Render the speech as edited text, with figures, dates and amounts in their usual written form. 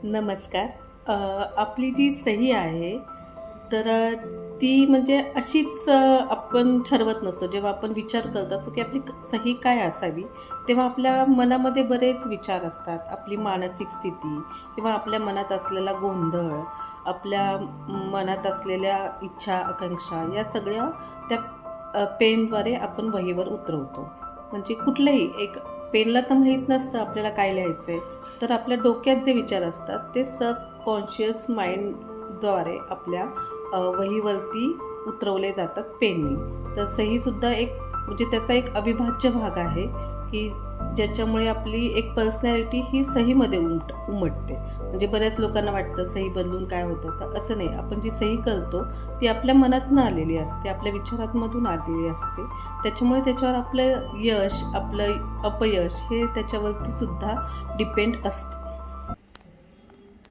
नमस्कार. आपली जी सही आहे, तर ती म्हणजे अशीच आपण ठरवत नसतो. जेव्हा आपण विचार करत असतो, की आपली सही काय असावी, तेव्हा आपल्या मनामध्ये बरेच विचार असतात. आपली मानसिक स्थिती किंवा आपल्या मनात असलेला गोंधळ, आपल्या मनात असलेल्या इच्छा, आकांक्षा या सगळ्या त्या पेनद्वारे आपण वहीवर उतरवतो. म्हणजे कुठलंही एक पेनला तर माहीत नसतं आपल्याला काय लिहायचं आहे. तर आपल्या डोक्यात जे विचार असतात ते सबकॉन्शियस माइंडद्वारे आपल्या वहीवरती उतरवले जातात पेननी. तर सहीसुद्धा एक म्हणजे त्याचा एक अविभाज्य भाग आहे, की ज्याच्यामुळे आपली एक पर्सनॅलिटी ही सहीमध्ये उमटते. म्हणजे बऱ्याच लोकांना वाटतं सही बदलून काय होतं, तर असं नाही. आपण जी सही करतो ती आपल्या मनातून आलेली असते, आपल्या विचारांमधून आलेली असते. त्याच्यामुळे त्याच्यावर आपलं यश, आपलं अपयश हे त्याच्यावरती सुद्धा डिपेंड असतं.